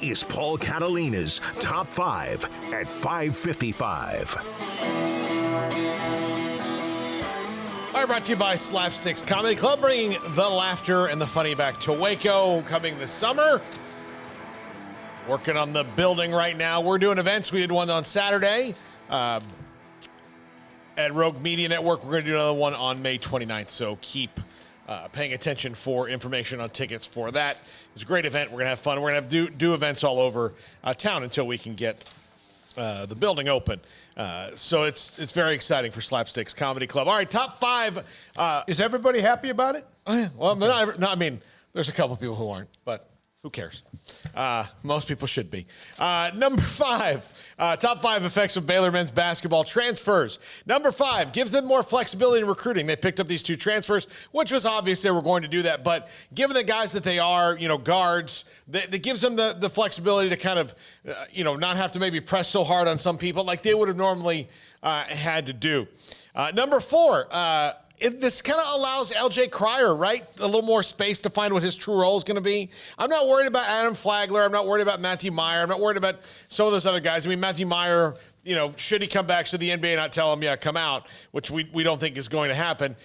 is Paul Catalina's Top 5 at 5:55. All right, brought to you by Slapsticks Comedy Club, bringing the laughter and the funny back to Waco coming this summer. Working on the building right now. We're doing events. We did one on Saturday at Rogue Media Network. We're going to do another one on May 29th, so keep paying attention for information on tickets for that. It's a great event. We're going to have fun. We're going to have do events all over town until we can get the building open. So it's very exciting for Slapsticks Comedy Club. All right, top 5. Is everybody happy about it? Well, I mean, there's a couple people who aren't, but who cares? Most people should be. Number 5, top 5 effects of Baylor men's basketball transfers. Number 5, gives them more flexibility in recruiting. They picked up these 2 transfers, which was obvious they were going to do that. But given the guys that they are, guards, that gives them the flexibility to kind of, not have to maybe press so hard on some people like they would have normally had to do. Number 4, this kind of allows L.J. Cryer, right, a little more space to find what his true role is going to be. I'm not worried about Adam Flagler. I'm not worried about Matthew Meyer. I'm not worried about some of those other guys. I mean, Matthew Meyer, should he come back to the NBA and not tell him, yeah, come out, which we don't think is going to happen.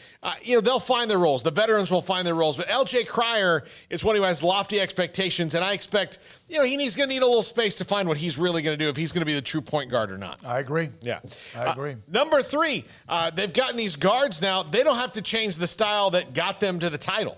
They'll find their roles. The veterans will find their roles. But L.J. Cryer is one who has lofty expectations, and I expect, he's going to need a little space to find what he's really going to do, if he's going to be the true point guard or not. I agree. Yeah. I agree. Number 3, they've gotten these guards now. They don't have to change the style that got them to the title.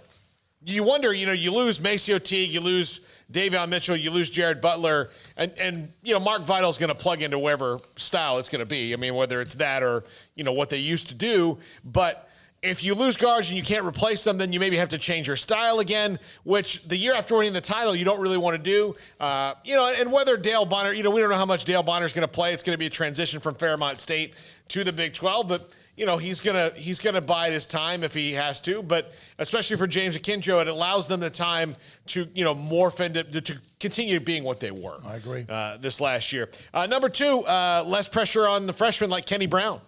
You wonder, you lose Maceo Teague, you lose Davion Mitchell, you lose Jared Butler, and Mark Vidal's going to plug into whatever style it's going to be. I mean, whether it's that or, what they used to do. But if you lose guards and you can't replace them, then you maybe have to change your style again, which the year after winning the title, you don't really want to do. And whether Dale Bonner, we don't know how much Dale Bonner's going to play. It's going to be a transition from Fairmont State to the Big 12, but he's gonna bide his time if he has to, but especially for James Akinjo, it allows them the time to morph into to continue being what they were. I agree. This last year. Number 2, less pressure on the freshmen like Kenny Brown.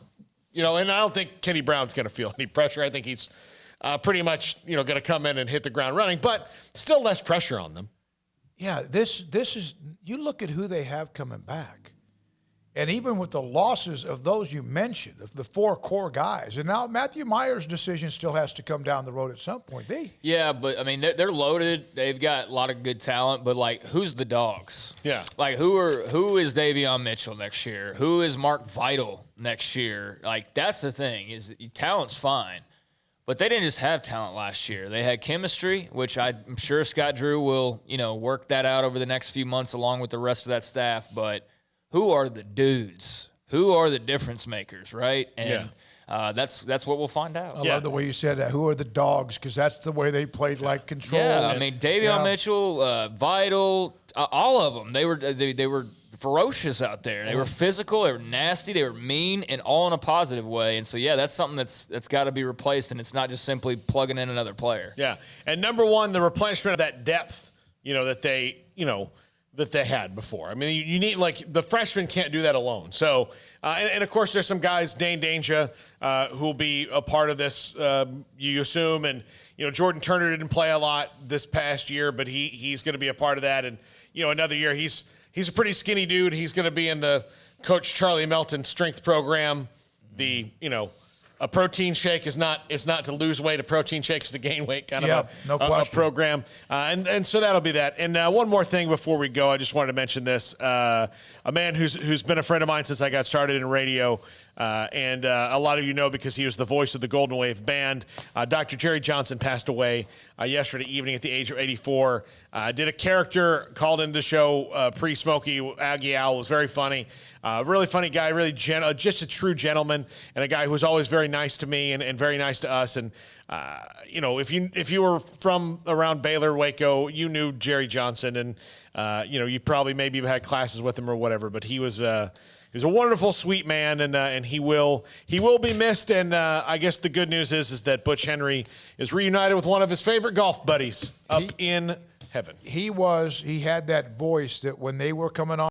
And I don't think Kenny Brown's gonna feel any pressure. I think he's pretty much gonna come in and hit the ground running, but still less pressure on them. Yeah, this is, you look at who they have coming back. And even with the losses of those you mentioned, of the 4 core guys, and now Matthew Meyer's decision still has to come down the road at some point. Yeah, but I mean they're loaded. They've got a lot of good talent, but who's the dogs? Yeah. Who is Davion Mitchell next year? Who is Mark Vidal next year? That's the thing, is talent's fine. But they didn't just have talent last year. They had chemistry, which I'm sure Scott Drew will, work that out over the next few months along with the rest of that staff, but who are the dudes? Who are the difference makers, right? And that's what we'll find out. I love the way you said that. Who are the dogs? Because that's the way they played, control. Yeah, I mean, Davion Mitchell, Vidal, all of them. They were ferocious out there. They were physical. They were nasty. They were mean, and all in a positive way. And so, that's something that's got to be replaced, and it's not just simply plugging in another player. Yeah, and number 1, the replenishment of that depth, that they had before. I mean, you need, the freshmen can't do that alone. So, and of course, there's some guys, Dane Danger, who will be a part of this, you assume. And, Jordan Turner didn't play a lot this past year, but he's going to be a part of that. And, another year, he's a pretty skinny dude. He's going to be in the Coach Charlie Melton strength program. A protein shake is not to lose weight. A protein shake is to gain weight, kind of a program. And so that'll be that. And one more thing before we go, I just wanted to mention this. A man who's been a friend of mine since I got started in radio, and a lot of you know because he was the voice of the Golden Wave Band. Dr. Jerry Johnson passed away yesterday evening at the age of 84. Did a character called into the show pre-Smokey. Aggie Owl was very funny. Really funny guy, really just a true gentleman, and a guy who was always very nice to me and very nice to us. And if you were from around Baylor, Waco, you knew Jerry Johnson, and you probably maybe had classes with him or whatever. But he was a wonderful, sweet man, and he will be missed. And I guess the good news is that Butch Henry is reunited with one of his favorite golf buddies in heaven. He had that voice that when they were coming on